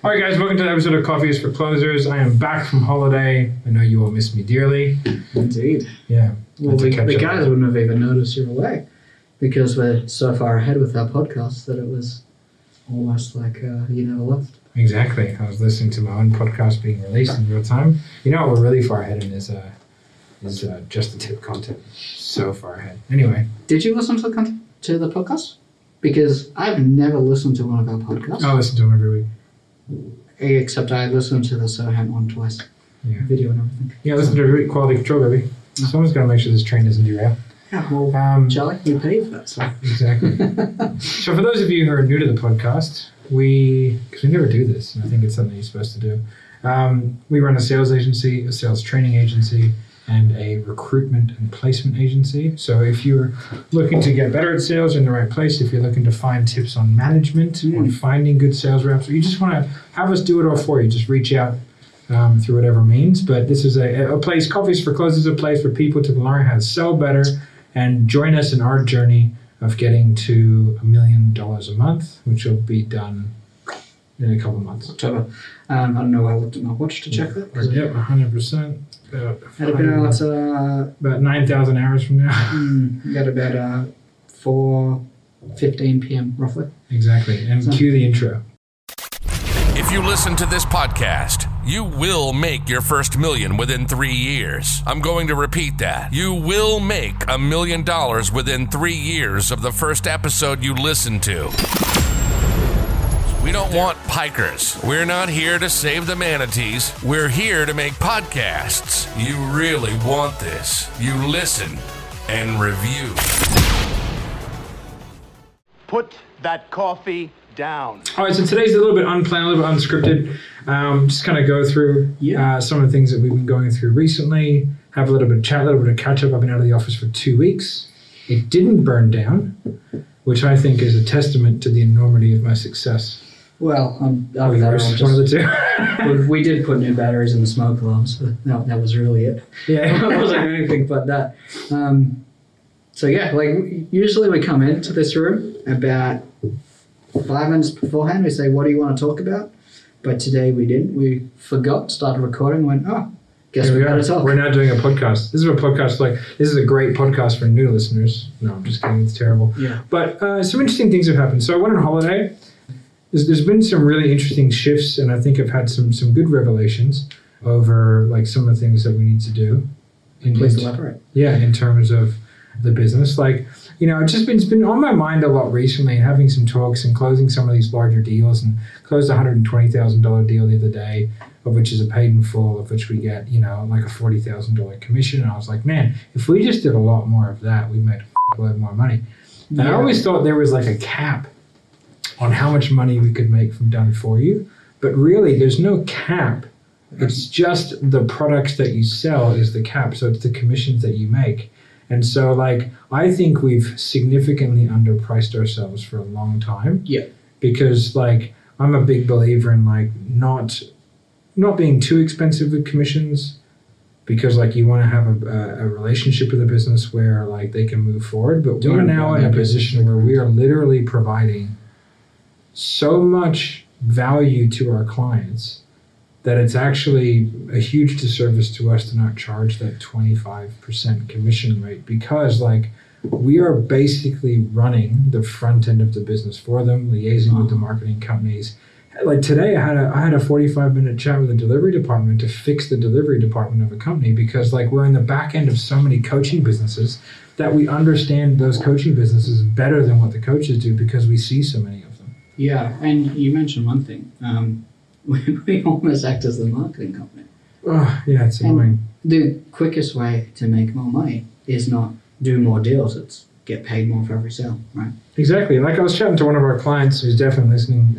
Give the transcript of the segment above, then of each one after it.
All right, guys, welcome to the episode of Coffee is for Closers. I am back from holiday. I know you all miss me dearly. Indeed. Yeah. Well, the guys wouldn't have even noticed you were away because we're so far ahead with our podcast that it was almost like you never left. Exactly. I was listening to my own podcast being released in real time. You know what we're really far ahead in is just the tip content. So far ahead. Anyway. Did you listen to the podcast? Because I've never listened to one of our podcasts. I listen to them every week. Except I listened to the Serhnant one twice. Yeah. Video and everything. Yeah, listen to every week. Quality control, baby. No. Someone's got to make sure this train doesn't derail. Yeah, well, Charlie, you paid for that stuff. Exactly. So for those of you who are new to the podcast, because we never do this, and I think it's something you're supposed to do, we run a sales agency, a sales training agency, and a recruitment and placement agency. So if you're looking to get better at sales, you're in the right place. If you're looking to find tips on management, on finding good sales reps, or you just want to have us do it all for you, just reach out through whatever means. But this is a place, Coffees for Closers, a place for people to learn how to sell better and join us in our journey of getting to $1 million a month, which will be done in a couple of months. October. I don't know. I looked at my watch to check that. Yep, 100%. About 9,000 hours from now. You got about 4:15 p.m. roughly. Exactly. And cue the intro. If you listen to this podcast, you will make your first million within 3 years. I'm going to repeat that. You will make $1 million within 3 years of the first episode you listen to. We don't want pikers. We're not here to save the manatees. We're here to make podcasts. You really want this. You listen and review. Put that coffee down. All right, so today's a little bit unplanned, a little bit unscripted. Just kind of go through some of the things that we've been going through recently, have a little bit of chat, a little bit of catch up. I've been out of the office for 2 weeks. It didn't burn down, which I think is a testament to the enormity of my success. Well, one of the two. we did put new batteries in the smoke alarms. So that was really it. Yeah. It wasn't anything but that. So yeah, like usually we come into this room about 5 minutes beforehand. We say, what do you want to talk about? But today we didn't. We forgot, started recording, went, guess we got to talk. We're now doing a podcast. This is a podcast, this is a great podcast for new listeners. No, I'm just kidding. It's terrible. Yeah. But some interesting things have happened. So I went on holiday. There's been some really interesting shifts, and I think I've had some good revelations over some of the things that we need to do. Please elaborate. Yeah, in terms of the business. It's been on my mind a lot recently, and having some talks and closing some of these larger deals, and closed a $120,000 deal the other day, of which is a paid in full, of which we get, a $40,000 commission. And I was like, man, if we just did a lot more of that, we'd make a lot more money. And I always thought there was a cap on how much money we could make from done for you. But really, there's no cap. It's just the products that you sell is the cap. So it's the commissions that you make. And so, I think we've significantly underpriced ourselves for a long time. Yeah. Because, I'm a big believer in, not being too expensive with commissions, because, you want to have a relationship with a business where, they can move forward. But we're now in a position where we are literally providing so much value to our clients that it's actually a huge disservice to us to not charge that 25% commission rate, because we are basically running the front end of the business for them, liaising with the marketing companies. Today I had a 45-minute chat with the delivery department to fix the delivery department of a company, because we're in the back end of so many coaching businesses that we understand those coaching businesses better than what the coaches do, because we see so many of them. Yeah, and you mentioned one thing. We almost act as the marketing company. Oh, yeah, it's annoying. The quickest way to make more money is not do more deals. It's get paid more for every sale, right? Exactly. I was chatting to one of our clients who's definitely listening,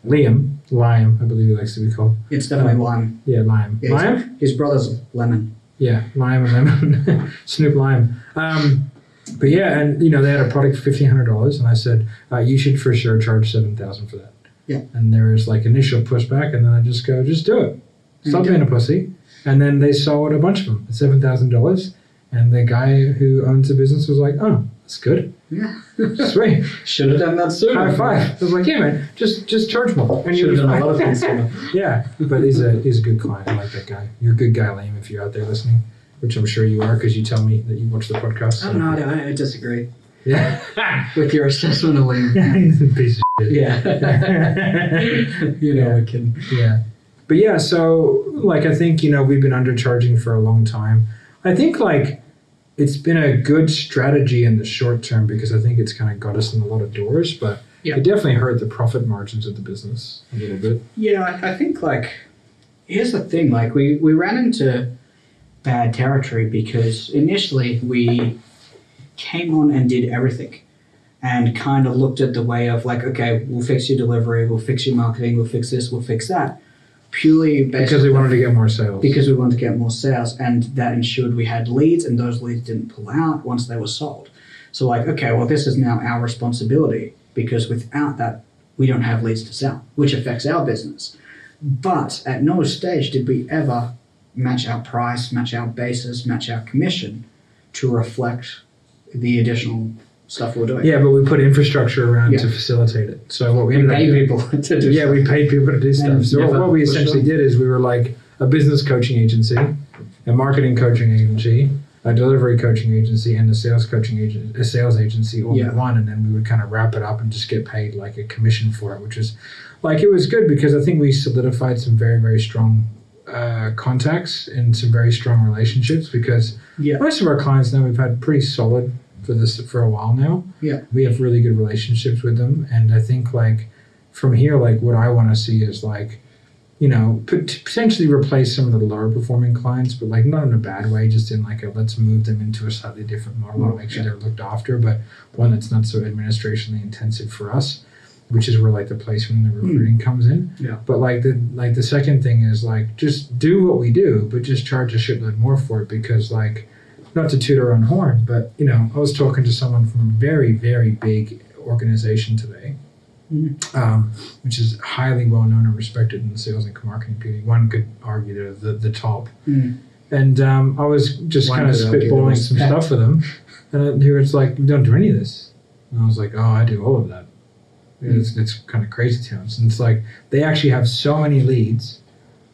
Liam, I believe he likes to be called. It's definitely Lime. Yeah, Lime. Yeah, Lime? His brother's Lemon. Yeah, Lime and Lemon. Snoop Lime. But yeah, and they had a product for $1,500, and I said, you should for sure charge $7,000 for that. Yeah. And there was initial pushback, and then I just go, just do it. Stop being a pussy. And then they sold a bunch of them at $7,000. And the guy who owns the business was like, "Oh, that's good. Yeah. Sweet. Should have done that sooner. High five." I was like, "Yeah, man, just charge more." And Should have you'll done be a lot of fine. things sooner. Yeah, but he's a good client. I like that guy. You're a good guy, Liam, if you're out there listening, which I'm sure you are because you tell me that you watch the podcast. So. Oh, no, I disagree Yeah. with your assessment of Liam. He's a piece of shit. Yeah. We can. Yeah. But yeah, so like I think, we've been undercharging for a long time. I think like it's been a good strategy in the short term because I think it's kind of got us in a lot of doors, but Yeah. it definitely hurt the profit margins of the business a little bit. Yeah, I think like here's the thing, like we ran into bad territory because initially we came on and did everything and kind of looked at the way of like, okay, we'll fix your delivery, we'll fix your marketing, we'll fix this, we'll fix that. Purely based Because we wanted to get more sales. because we wanted to get more sales, and that ensured we had leads, and those leads didn't pull out once they were sold. So like, okay, well, this is now our responsibility because without that, we don't have leads to sell, which affects our business. But at no stage did we ever match our price, match our basis, match our commission to reflect the additional stuff we're doing. Yeah, but we put infrastructure around Yeah. to facilitate it. So what we We ended up pay doing, people to do yeah, stuff. we paid people to do stuff. And So never what we pushed essentially them. did is we were like a business coaching agency, a marketing coaching agency, a delivery coaching agency, and a sales agency all Yeah. in one, and then we would kind of wrap it up and just get paid like a commission for it, which was like it was good because I think we solidified some very, very strong contacts and some very strong relationships because Yeah. most of our clients now we've had pretty solid for a while now. Yeah. We have really good relationships with them, and I think like from here, like what I want to see is like, potentially replace some of the lower performing clients, but like not in a bad way, just in like a let's move them into a slightly different model and make sure they're looked after, but one that's not so administrationally intensive for us, which is where like the placement and the recruiting comes in. Yeah. But like the second thing is like just do what we do, but just charge a shitload more for it because like not to toot our own horn, but I was talking to someone from a very, very big organization today, which is highly well known and respected in the sales and marketing community. One could argue they're the top. And I was just One kind of could argue spitballing the some respect. stuff with them, and he was like, "You don't do any of this." And I was like, "Oh, I do all of that." It's kind of crazy towns, and it's like they actually have so many leads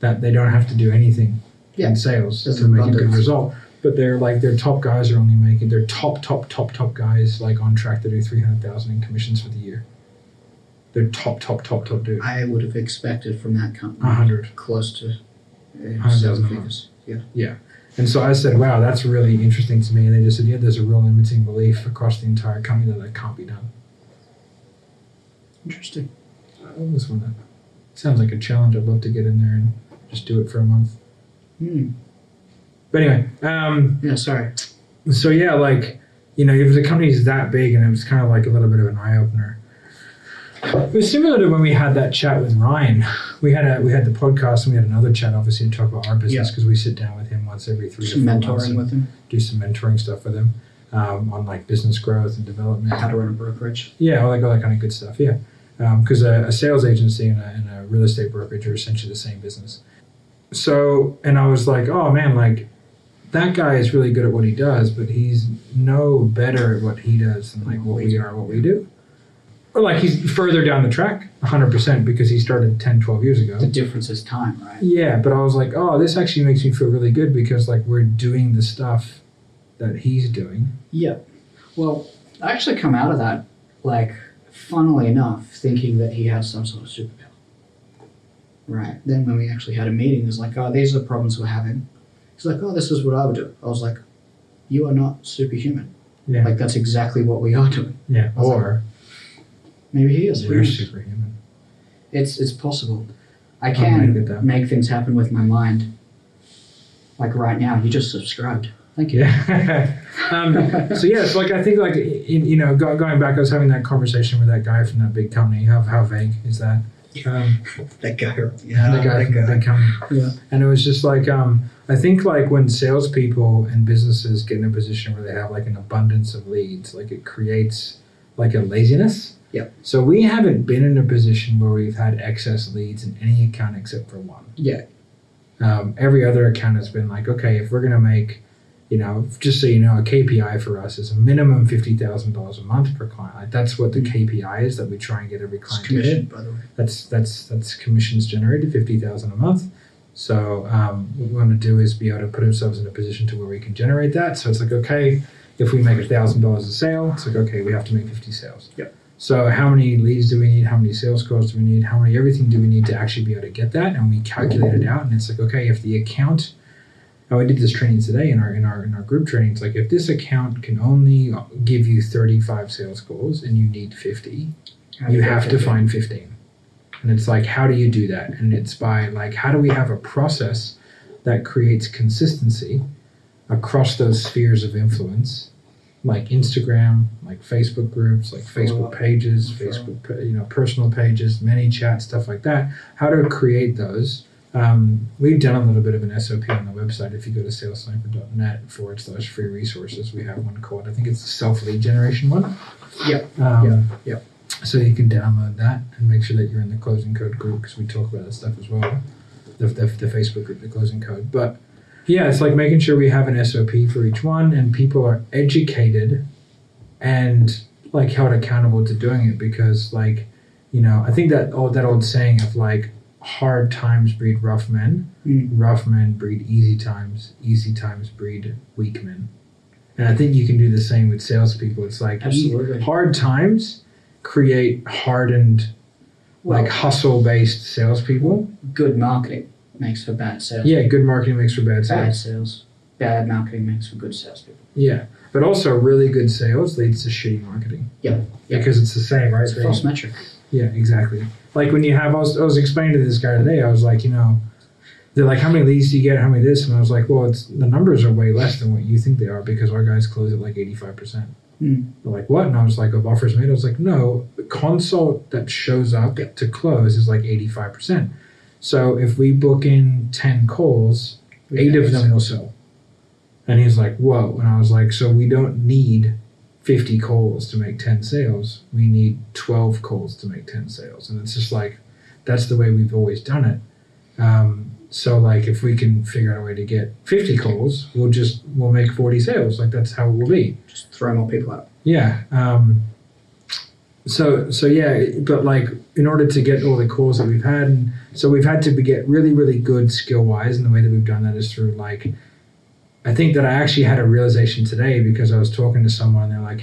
that they don't have to do anything Yeah. in sales There's to make a good abundance. result. But they're like their top guys are only making their top guys like on track to do 300,000 in commissions for the year. They're top dude. I would have expected from that company 100. close to 100,000 seven a month. figures. Yeah. Yeah. And so I said, wow, that's really interesting to me. And they just said, yeah, there's a real limiting belief across the entire company that can't be done. Interesting. I almost want to. Sounds like a challenge. I'd love to get in there and just do it for a month. But anyway, Yeah, sorry. so yeah, like, if the company's that big, and it was kind of like a little bit of an eye opener. It was similar to when we had that chat with Ryan. We had the podcast, and we had another chat, obviously, to talk about our business because we sit down with him once every 3 to 4 Some months mentoring and with him. do some mentoring stuff with him on like business growth and development. How to run a brokerage. Yeah, all that kind of good stuff. Yeah, because a sales agency and a real estate brokerage are essentially the same business. So, and I was like, oh man, like that guy is really good at what he does, but he's no better at what he does than like what we are, what we do. Or like he's further down the track, 100%, because he started 10, 12 years ago. The difference is time, right? Yeah, but I was like, oh, this actually makes me feel really good because like we're doing the stuff that he's doing. Yeah. Well, I actually come out of that, like, funnily enough, thinking that he has some sort of superpower. Right. Then when we actually had a meeting, it was like, oh, these are the problems we're having. He's like, oh, this is what I would do. I was like, you are not superhuman. Yeah. Like, that's exactly what we are doing. Yeah. I was Or Maybe he is. Who we're knows? superhuman. It's possible. I might can get that. make things happen with my mind. Like right now, you just subscribed. Thank you. Yeah. So yeah, it's like I think like going back, I was having that conversation with that guy from that big company. How vague is that? That guy. The guy from the big company. Yeah. And it was just like I think like when salespeople and businesses get in a position where they have like an abundance of leads, like it creates like a laziness. Yep. So we haven't been in a position where we've had excess leads in any account except for one. Yeah. Every other account has been like, okay, if we're going to make just so you know, a KPI for us is a minimum $50,000 a month per client. Like that's what the KPI is that we try and get every client to hit. By the way. That's commissions generated, $50,000 a month. So what we want to do is be able to put ourselves in a position to where we can generate that. So it's like, okay, if we make $1,000 a sale, it's like, okay, we have to make 50 sales. Yep. So how many leads do we need? How many sales calls do we need? How many everything do we need to actually be able to get that? And we calculate it out, and it's like, okay, if the account, I did this training today in our group training. It's like, if this account can only give you 35 sales calls and you need 50, you have to find 15. And it's like, how do you do that? And it's by like, how do we have a process that creates consistency across those spheres of influence, like Instagram, like Facebook groups, like Facebook pages, Facebook, personal pages, ManyChat, stuff like that. How to create those. We've done a little bit of an SOP on the website. If you go to salesniper.net/free resources, we have one called, I think it's the self-lead generation one. Yep. So you can download that and make sure that you're in the closing code group, because we talk about that stuff as well. The Facebook group, the closing code. But yeah, it's like making sure we have an SOP for each one, and people are educated and like held accountable to doing it, because I think that old saying of like, hard times breed rough men, rough men breed easy times breed weak men. And I think you can do the same with salespeople. It's like, absolutely, hard times create hardened, hustle-based salespeople. Good marketing makes for bad sales. Yeah, good marketing makes for bad sales. Bad sales. Bad marketing makes for good salespeople. Yeah, but also really good sales leads to shitty marketing. Yeah. Because it's the same, right? It's a false metric. Yeah, exactly. Like when you have, I was explaining to this guy today, I was like, they're like, how many leads do you get? How many this? And I was like, well, the numbers are way less than what you think they are, because our guys close at like 85%. They're like, what? And I was like, of offers made? I was like, no, the consult that shows up to close is like 85%. So if we book in 10 calls, 8 of them will sell. And he's like, whoa. And I was like, so we don't need 50 calls to make 10 sales. We need 12 calls to make 10 sales. And it's just like, that's the way we've always done it. So like, if we can figure out a way to get 50 calls, we'll make 40 sales. Like that's how it will be. Just throw more people out. Yeah. So yeah, but like in order to get all the calls that we've had, and so we've had to get really, really good skill wise. And the way that we've done that is through like, I think that I actually had a realization today, because I was talking to someone and they're like,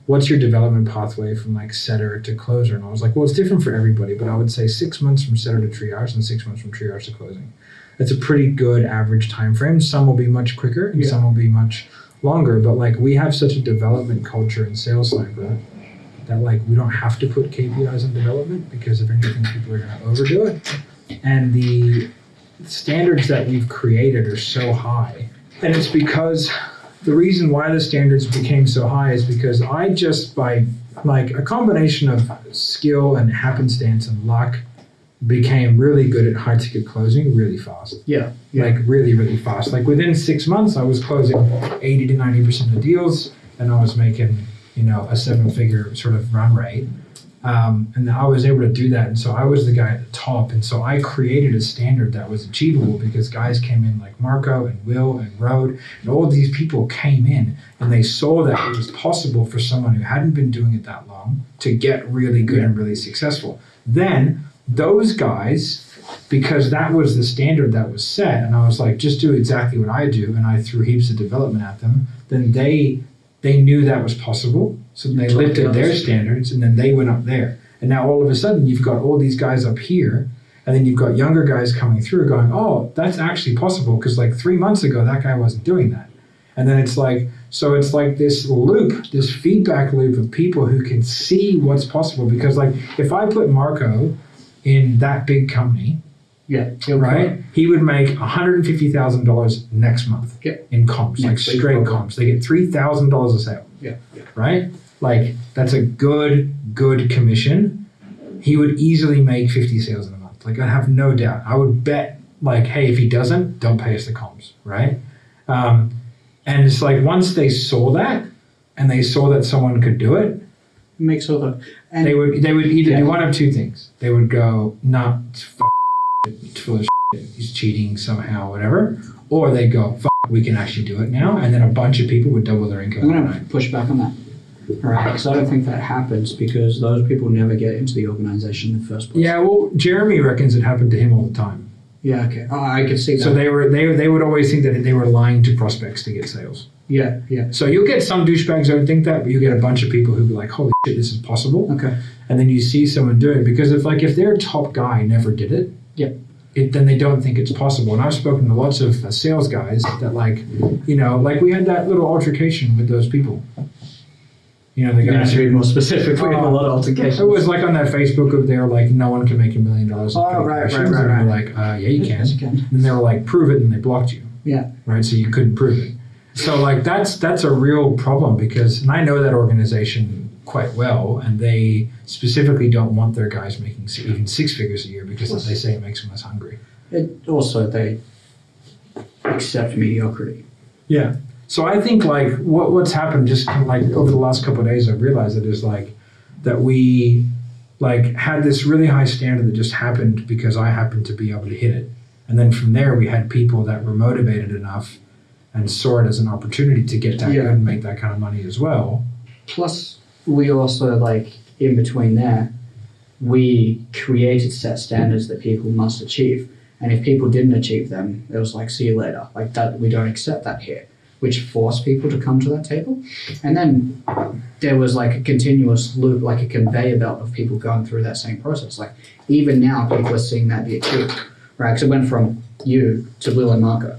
what's your development pathway from like setter to closer? And I was like, well, it's different for everybody, but I would say 6 months from setter to triage and 6 months from triage to closing. That's a pretty good average time frame. Some will be much quicker and some will be much longer, but like we have such a development culture in Sales Sniper that like we don't have to put KPIs in development, because if anything, people are going to overdo it. And the standards that we've created are so high. And it's because the reason why the standards became so high is because I just, by like a combination of skill and happenstance and luck, became really good at high ticket closing really fast. Yeah. Like really, really fast. Like within 6 months, I was closing 80 to 90% of deals, and I was making, a 7-figure sort of run rate. And I was able to do that. And so I was the guy at the top. And so I created a standard that was achievable, because guys came in like Marco and Will and Rode, and all of these people came in and they saw that it was possible for someone who hadn't been doing it that long to get really good and really successful. Then those guys, because that was the standard that was set, and I was like, just do exactly what I do, and I threw heaps of development at them, then they knew that was possible. So they lifted their standards, and then they went up there. And now all of a sudden you've got all these guys up here, and then you've got younger guys coming through going, oh, that's actually possible, because like 3 months ago, that guy wasn't doing that. And then it's like, so it's like this loop, this feedback loop of people who can see what's possible. Because like, if I put Marco in that big company, right, he would make $150,000 next month in comps, like straight comps. They get $3,000 a sale. Right? Like, that's a good commission. He would easily make 50 sales in a month. Like, I have no doubt. I would bet, like, hey, if he doesn't, don't pay us the comps, right? And it's like, once they saw that, and they saw that someone could do it, makes all the, and they would either do one of two things. They would go, it's full of shit, he's cheating somehow, whatever. Or they go, we can actually do it now. And then a bunch of people would double their income I'm going overnight. to push back on that. All right, because I don't think that happens because those people never get into the organization in the first place. Yeah, well, Jeremy reckons it happened to him all the time. Yeah, okay. Oh, I can see that. So they would always think that they were lying to prospects to get sales. Yeah, yeah. So you'll get some douchebags that would think that, but you get a bunch of people who be like, holy shit, this is possible. Okay. And then you see someone do it because if their top guy never did it, Yeah. Then they don't think it's possible. And I've spoken to lots of sales guys that we had that little altercation with those people. The You're going guys to be more specific. We have a lot of altercations. It was like on that Facebook of they're like, no one can make $1 million. Oh, right. And we're like, yeah, you can. Yes, you can. And they were like, prove it, and they blocked you. Yeah. Right, so you couldn't prove it. So like that's a real problem because, and I know that organization quite well, and they specifically don't want their guys making even 6 figures a year because they say it makes them less hungry. They accept mediocrity. Yeah. So I think like what's happened just kind of like over the last couple of days, I've realized that is like that we like had this really high standard that just happened because I happened to be able to hit it. And then from there we had people that were motivated enough and saw it as an opportunity to get that good and make that kind of money as well. Plus, we also, like, in between there, we created set standards that people must achieve. And if people didn't achieve them, it was like, see you later. Like, that, we don't accept that here, which forced people to come to that table. And then there was, like, a continuous loop, like a conveyor belt of people going through that same process. Like, even now, people are seeing that be achieved, right? So it went from you to Will and Marco,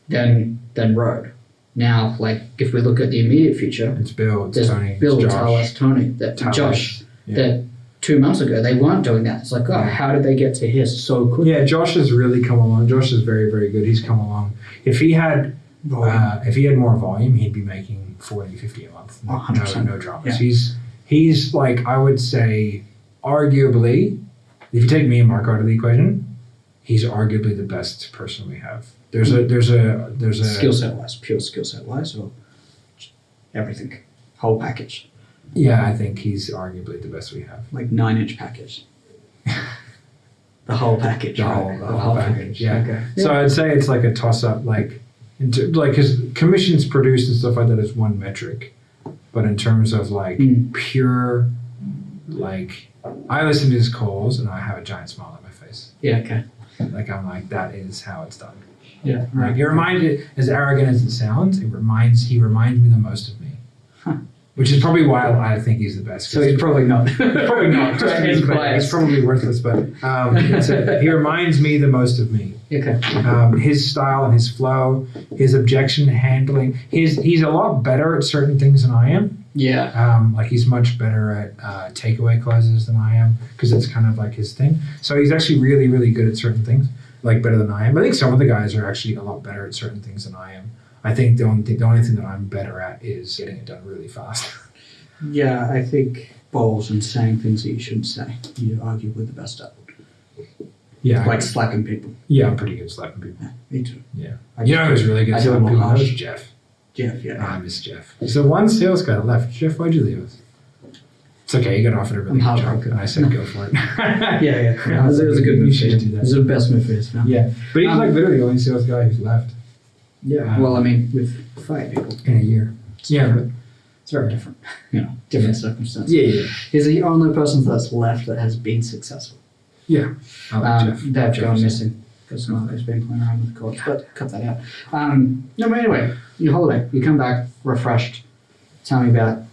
then Road. Now, like, if we look at the immediate future, It's Bill, it's there's Tony, Bill, it's Josh. Talis, Tony, Josh, that 2 months ago, they weren't doing that. It's like, oh, how did they get to here so quickly? Yeah, Josh has really come along. Josh is very, very good. He's come along. If he had more volume, he'd be making 40, 50 a month. No, 100%. no dramas. Yeah. He's like, I would say, arguably, if you take me and Mark out of the equation, he's arguably the best person we have. There's a Skill set wise, pure skill set wise, or everything, whole package, Yeah, I think he's arguably the best we have. like 9-inch package. The whole package. The right? whole package. Yeah. Okay. So I'd say it's like a toss up, like because commissions produced and stuff like that is one metric, but in terms of like pure, like I listen to his calls and I have a giant smile on my face. Yeah. Okay. Like I'm like that is how it's done. Yeah. Like it reminded, as arrogant as it sounds, he reminds me the most of me. Huh. Which is probably why I think he's the best. So he's probably not. Probably not. He's probably worthless, but he reminds me the most of me. Okay. His style and his flow, his objection handling. He's a lot better at certain things than I am. Yeah. Like he's much better at takeaway closes than I am because it's kind of like his thing. So he's actually really, really good at certain things, like better than I am. I think some of the guys are actually a lot better at certain things than I am. I think the only thing that I'm better at is getting it done really fast. Yeah, I think balls and saying things that you shouldn't say. You're arguably the best at. Yeah. Like slapping people. Yeah, I'm pretty good at slapping people. Yeah, me too. Yeah. You know who's really good I at do it slapping more people? That harsh. was Jeff. Jeff, yeah. I miss Jeff. He's the one sales guy that left. Jeff, why'd you leave us? It's okay, you got offered a really I'm good job. heartbroken. And I said go for it. Yeah. It was a good move. You should do It was that. the best move for his family. Yeah. But he's like literally the only sales guy who's left Yeah. Well, I mean, we've fired people. in a year. Yeah, but It's very different. Different circumstances. yeah. He's the only person that's left that has been successful. Yeah. I like Jeff. They've gone Jeff's- missing because Marco's been playing around with the courts, but cut that out. No, but anyway, your holiday, you come back refreshed. Tell me about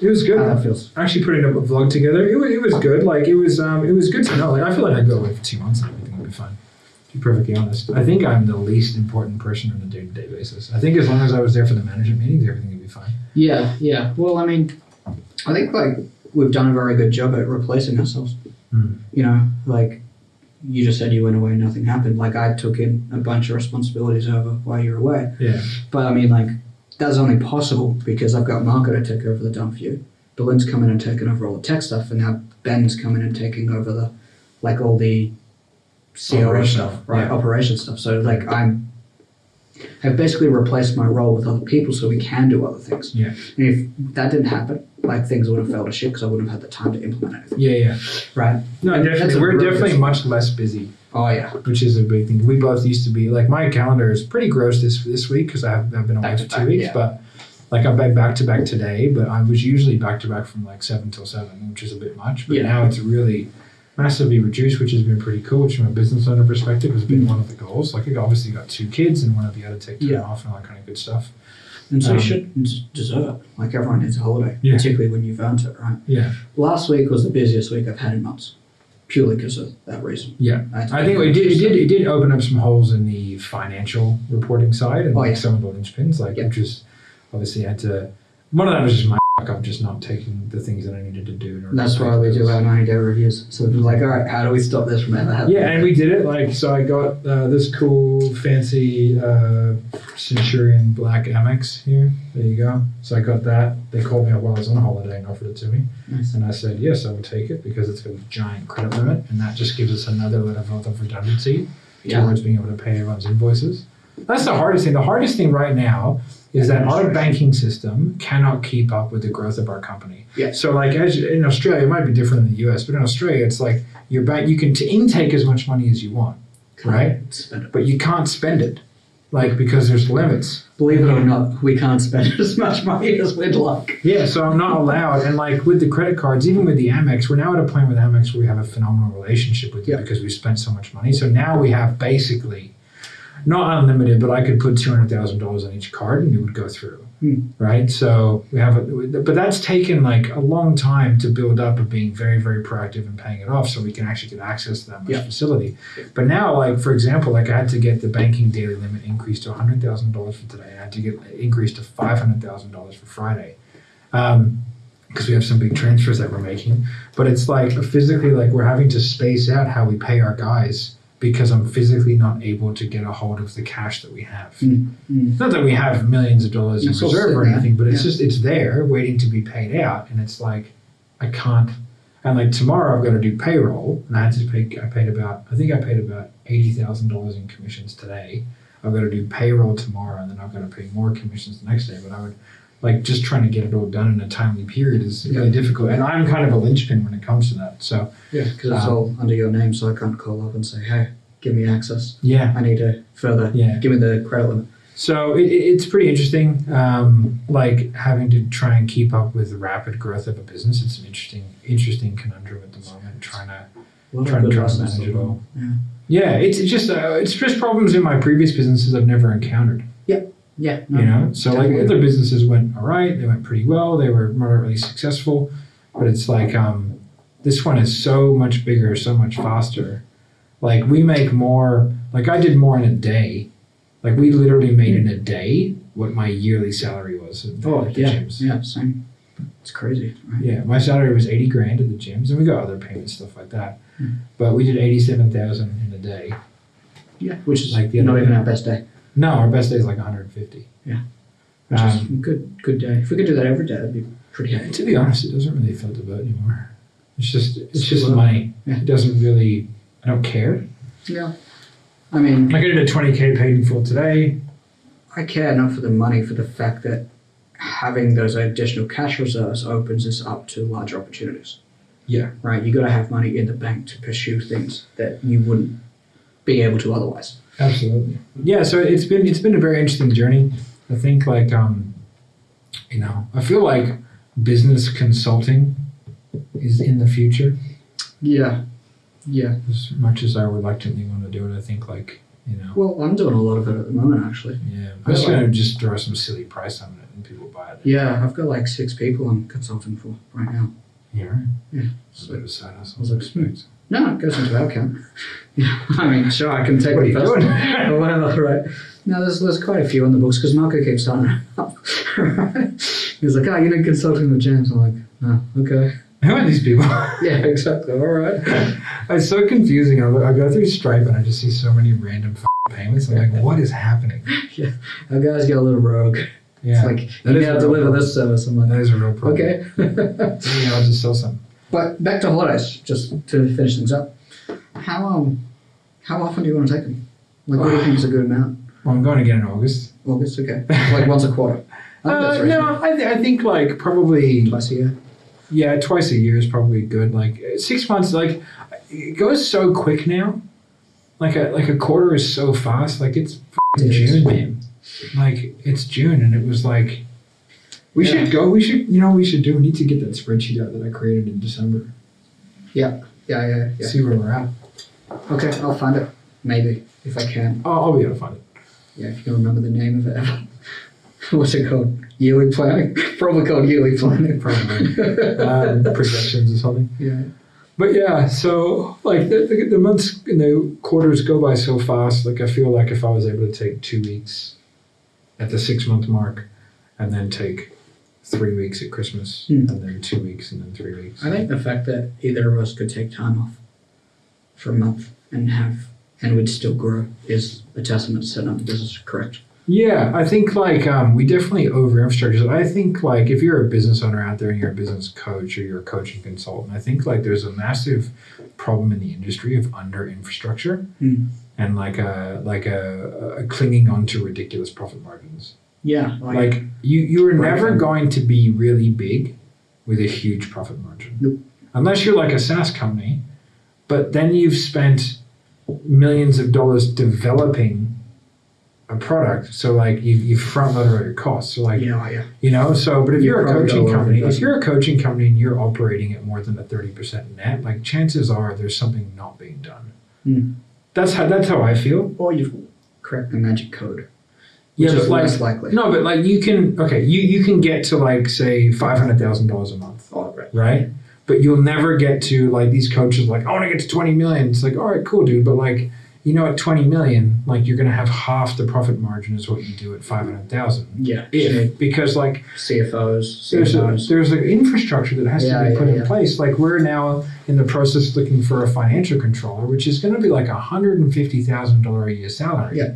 It was good. how that feels. Actually putting up a vlog together, it was good. Like it was good to know. Like I feel like I go away for 2 months and everything will be fine. To be perfectly honest, I think I'm the least important person on a day-to-day basis. I think as long as I was there for the management meetings, everything would be fine. Yeah. Well, I mean, I think like we've done a very good job at replacing ourselves. Like you just said you went away, nothing happened. Like I took in a bunch of responsibilities over while you were away. Yeah. But I mean, like that's only possible because I've got Marco to take over the dump for you. Belin's coming and taking over all the tech stuff, and now Ben's coming and taking over all the CRO Operational, stuff, right? yeah. Operation stuff. So like I'm have basically replaced my role with other people so we can do other things. Yeah. And if that didn't happen, like things would have fell to shit because I wouldn't have had the time to implement anything. Yeah. Right? No, And that's definitely. a We're real definitely good- much less busy, Oh, yeah. which is a big thing. We both used to be like, my calendar is pretty gross this week because I've been away Back for to 2 back, weeks, yeah. but like I've been back to back today, but I was usually back to back from like 7 till 7, which is a bit much. But Yeah. now it's really massively reduced, which has been pretty cool, which from a business owner perspective has been one of the goals. Like I obviously got 2 kids and wanted to be able to take time Yeah. off and all that kind of good stuff. And so Um, you should deserve it. Like everyone needs a holiday, Yeah. particularly when you've earned it, right? Yeah. Last week was the busiest week I've had in months, purely because of that reason. Yeah. had to I think take it did open up some holes in the financial reporting side and Oh, yeah. some of the linchpins, like Yeah. which is obviously had to. One of that was just my fuck up, just not taking the things that I needed to do. In order And that's to why pay we the do bills. our 90-day reviews. So we're like, all right, how do we stop this from ever happening? Yeah, and we did it. Like, so I got this cool, fancy Centurion Black Amex here. There you go. So I got that. They called me up while I was on holiday and offered it to me. Nice. And I said, yes, I will take it because it's got a giant credit limit. And that just gives us another level of redundancy towards being able to pay everyone's invoices. That's the hardest thing. The hardest thing right now is that our banking system cannot keep up with the growth of our company. Yeah. So like as in Australia, it might be different in the US, but in Australia, it's like your bank, you can intake as much money as you want, right? Spend it. But you can't spend it, like because there's limits. Believe it or not, we can't spend as much money as we'd like. Yeah, so I'm not allowed. And like with the credit cards, even with the Amex, we're now at a point with Amex where we have a phenomenal relationship with you Yeah. because we spent so much money. So now we have basically not unlimited, but I could put $200,000 on each card and it would go through. Right. So we have, but that's taken like a long time to build up of being very, very proactive and paying it off so we can actually get access to that much Yeah. facility. But now, like, for example, like I had to get the banking daily limit increased to $100,000 for today. I had to get increased to $500,000 for Friday. Because we have some big transfers that we're making. But it's like physically, like we're having to space out how we pay our guys because I'm physically not able to get a hold of the cash that we have. Not that we have millions of dollars in It's all reserve or sitting there. anything, but it's Yeah. just, it's there waiting to be paid out. And it's like, I can't, and like tomorrow I've got to do payroll and I think I paid about $80,000 in commissions today. I've got to do payroll tomorrow and then I've got to pay more commissions the next day. But I would, like, just trying to get it all done in a timely period is really difficult. And I'm kind of a linchpin when it comes to that. So, Yeah, because it's all under your name, so I can't call up and say, hey, give me access. yeah. I need to further give me the credit limit. So it's pretty interesting, like having to try and keep up with the rapid growth of a business. It's an interesting conundrum at the moment, trying to manage it all. Yeah, it's just problems in my previous businesses I've never encountered. Yeah. You know, so definitely. like other businesses went all right, they went pretty well, they were moderately successful, but it's like this one is so much bigger, so much faster. Like we make more. Like I did more in a day. Like we literally made in a day what my yearly salary was at the gyms. Yeah, same. It's crazy, right? Yeah, my salary was $80,000 at the gyms, and we got other payments, stuff like that. But we did 87,000 in a day. Yeah, which is Like the not other even day. our best day. No, our best day is like 150. Which is a good day. If we could do that every day, that'd be pretty happy. To be honest, it doesn't really float the boat anymore. It's just too low. money. Yeah. It doesn't really. I don't care. Yeah. I mean, Like I did a 20K paid in full today. I care not for the money, for the fact that having those additional cash reserves opens us up to larger opportunities. Yeah. Right? You got to have money in the bank to pursue things that you wouldn't be able to otherwise. Absolutely. Yeah. So it's been a very interesting journey. I think like I feel like business consulting is in the future. Yeah. As much as I reluctantly want to do it, I think like Well, I'm doing a lot of it at the moment, actually. Yeah. I'm just gonna just throw some silly price on it and people buy it. Yeah, I've got like 6 people I'm consulting for right now. Yeah. Right. Yeah. It's a bit of a side hustle. I was like, no, it goes into our account. Yeah, I mean, sure, I can take What are it you first. doing? Or whatever, right? No, there's quite a few on the books because Marco keeps signing up. Right? He's like, you're not consulting with James. I'm like, oh, okay. Who are these people? Yeah, exactly. All right. It's so confusing. I go through Stripe and I just see so many random payments. I'm like, what is happening? Yeah, our guys get a little rogue. Yeah. It's like, you gotta deliver this service. I'm That like, is a real problem. okay. I'll just sell some. But back to holidays, just to finish things up. How often do you want to take them? Like, what do you think is a good amount? Well, I'm going again in August. August, okay. Like once a quarter. I think that's reasonable. No, I think like probably Twice a year. Yeah, twice a year is probably good. Like 6 months, like it goes so quick now. Like a quarter is so fast. Like it's June, man. Like it's June, and it was like we should go. We should, we should do. We need to get that spreadsheet out that I created in December. Yeah. See where we're at. Okay, I'll find it. Maybe, if I can. I'll be able to find it. Yeah, if you can remember the name of it. What's it called? Yearly planning? Probably called yearly planning. Probably. Projections or something. Yeah. But yeah, so like the months and the quarters go by so fast. Like I feel like if I was able to take 2 weeks at the 6 month mark, and then take 3 weeks at Christmas, and then 2 weeks, and then 3 weeks. I think the fact that either of us could take time off for a month and would still grow is a testament to setting up the business correct. Yeah, I think like we definitely over-infrastructure it. I think like if you're a business owner out there and you're a business coach or you're a coaching consultant, I think like there's a massive problem in the industry of under-infrastructure and like a clinging on to ridiculous profit margins. Yeah. Like you are never going to be really big with a huge profit margin. Nope. Unless you're like a SaaS company, but then you've spent millions of dollars developing a product, so like you front loaded all your costs. So like but if you're a coaching company, and you're operating at more than a 30% net, like chances are there's something not being done. That's how I feel. Or you've cracked the magic code. Yeah, which but is like less likely. no, but like you can get to like say $500,000 a month. Oh, right? But you'll never get to like these coaches like I want to get to 20 million. It's like all right, cool, dude, but like at 20 million, like you're going to have half the profit margin is what you do at 500,000. Yeah. Because like CFOs, there's like infrastructure that has to be put in place. Like we're now in the process looking for a financial controller, which is going to be like $150,000 a year salary. Yeah.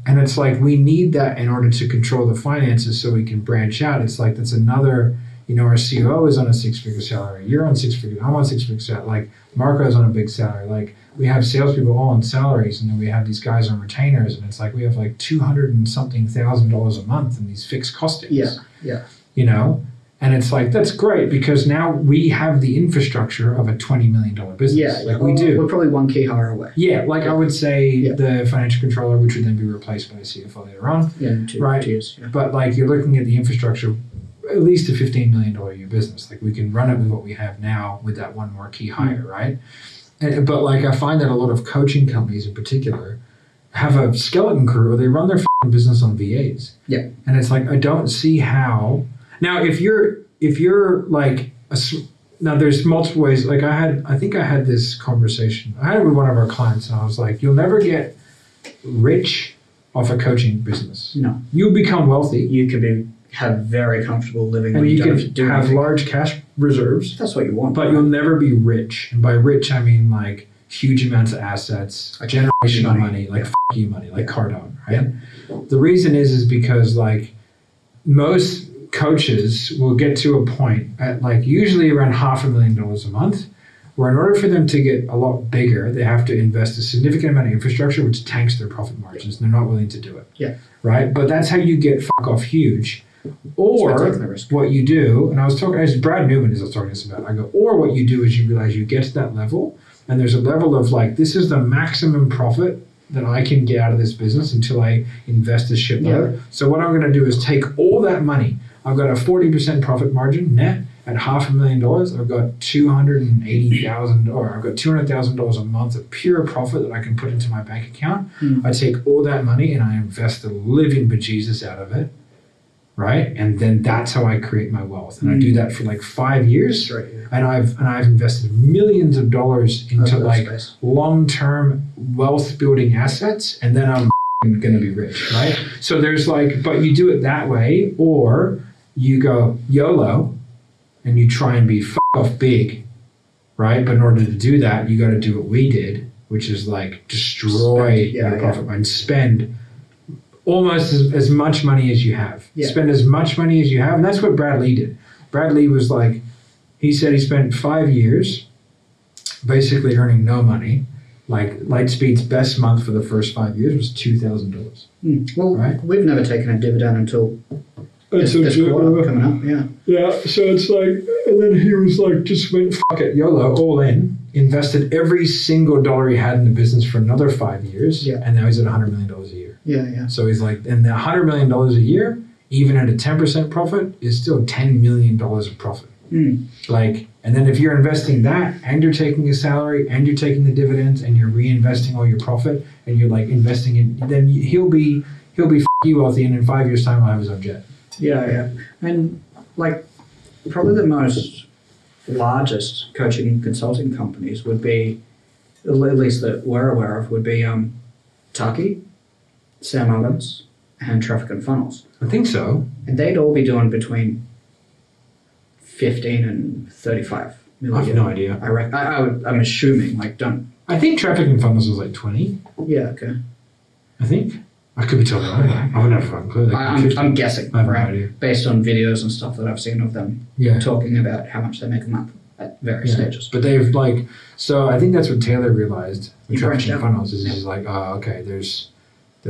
And it's like we need that in order to control the finances so we can branch out. It's like that's another, our COO is on a 6-figure salary. You're on 6 figure. I'm on 6 figure salary. Like Marco's on a big salary. Like we have salespeople all on salaries, and then we have these guys on retainers, and it's like we have like $200 and something thousand a month in these fixed costings. Yeah. And it's like that's great because now we have the infrastructure of a $20 million business. We do. We're probably one key hire away. Yeah, I would say the financial controller, which would then be replaced by a CFO later on. Yeah, in 2 years. Yeah. But like you're looking at the infrastructure, at least a $15 million a year business. Like we can run it with what we have now with that one more key hire, right? But like I find that a lot of coaching companies in particular have a skeleton crew or they run their business on VAs. Yeah. And it's like I don't see how. Now if you're like now there's multiple ways. Like I think I had this conversation. I had it with one of our clients and I was like, you'll never get rich off a coaching business. No. You'll become wealthy. You could have very comfortable living and where you don't can do have anything. large cash reserves. That's what you want. But you'll never be rich. And by rich, I mean like huge amounts of assets, like generational money, like you money, like Cardone, right? Yeah. The reason is because like most coaches will get to a point at like usually around $500,000 a month, where in order for them to get a lot bigger, they have to invest a significant amount of infrastructure, which tanks their profit margins. They're not willing to do it. Yeah. Right? But that's how you get off huge. Or what you do, and as Brad Newman is talking to us about, I go, or what you do is you realize you get to that level, and there's a level of like, this is the maximum profit that I can get out of this business until I invest this shitload. Yeah. So what I'm going to do is take all that money. I've got a 40% profit margin net at $500,000. I've got $280,000, or I've got $200,000 a month of pure profit that I can put into my bank account. I take all that money and I invest the living bejesus out of it. Right, and then that's how I create my wealth, and I do that for like 5 years. Right, yeah. And I've invested millions of dollars into like long-term wealth building assets, and then I'm going to be rich, right? So there's like, but you do it that way, or you go YOLO, and you try and be off big, right? But in order to do that, you got to do what we did, which is like destroy your profit and spend almost as much money as you have. Yeah. Spend as much money as you have. And that's what Brad Lee did. Brad Lee was like, he said he spent 5 years basically earning no money. Like LightSpeed's best month for the first 5 years was $2,000. Well, Right. we've never taken a dividend until this June, quarter coming up. Yeah. Yeah, so it's like, and then he was like, just went, fuck it, YOLO, all in, invested every single dollar he had in the business for another 5 years, Yeah. and now he's at $100 million a year. Yeah. So he's like, and the $100 million a year, even at a 10% profit, is still $10 million of profit. Like, and then if you're investing that, and you're taking a salary, and you're taking the dividends, and you're reinvesting all your profit, and you're like investing in, then he'll be you wealthy, and in 5 years' time, I'll have his own jet. Yeah. And like, probably the most largest coaching and consulting companies would be, at least that we're aware of, would be Taki, Sam Adams, and Traffic and Funnels. I think so. And they'd all be doing between 15 and 35 million. I have no idea. I reckon. I'm assuming. Like, don't. I think Traffic and Funnels was like 20. Yeah. Okay. I think. I could be totally wrong. I would never fucking clue. I'm guessing. I have no right? idea. Based on videos and stuff that I've seen of them talking about how much they make a month at various stages. But they've like, so I think that's what Taylor realized with He Traffic branched and out. Funnels is he's like, oh, okay, there's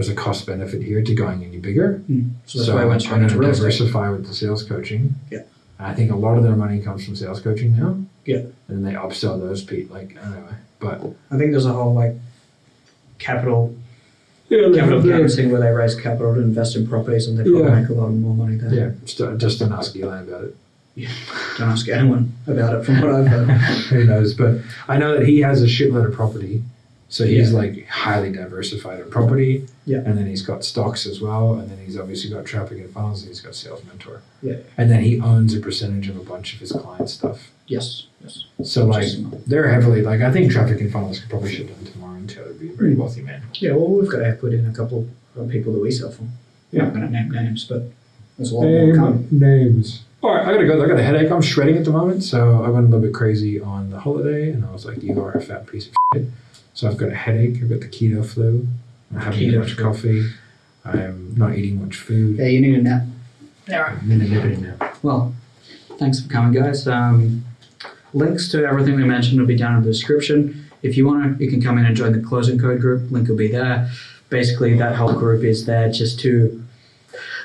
a cost benefit here to going any bigger. So that's why I went straight I'm into going real to estate. diversify with the sales coaching. Yeah. And I think a lot of their money comes from sales coaching now. Yeah. And they upsell those people. Like, anyway, but I think there's a whole like capital yeah, gains thing where they raise capital to invest in properties and they probably make a lot more money there. yeah. Just don't ask Eli about it. Don't ask anyone about it from what I've heard. Who knows? But I know that he has a shitload of property. So he's like highly diversified in property. Yeah. And then he's got stocks as well. And then he's obviously got Traffic and Funnels and he's got Sales Mentor. Yeah. And then he owns a percentage of a bunch of his client stuff. Yes. So like they're heavily like I think Traffic and Funnels could probably shut down tomorrow and Taylor would be a very wealthy man. Yeah, well, we've got equity in a couple of people that we sell from. Yeah. I'm not going to name names, but there's a lot more coming. Names. All right, I gotta go. I got a headache. I'm shredding at the moment, so I went a little bit crazy on the holiday, and I was like, "You are a fat piece of shit." So I've got a headache. I've got the keto flu. I haven't eaten much coffee. I'm not eating much food. Yeah, you need a nap. I'm in a nippity nap. Well, thanks for coming, guys. Links to everything we mentioned will be down in the description. If you want to, you can come in and join the closing code group. Link will be there. Basically, that whole group is there just to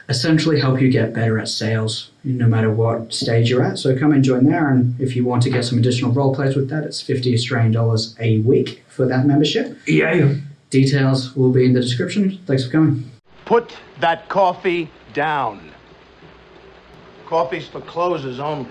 essentially help you get better at sales no matter what stage you're at. So come and join there, and if you want to get some additional role plays with that, it's $50 Australian a week for that membership. Yeah. Details will be in the description. Thanks for coming. Put that coffee down. Coffee's for closers only.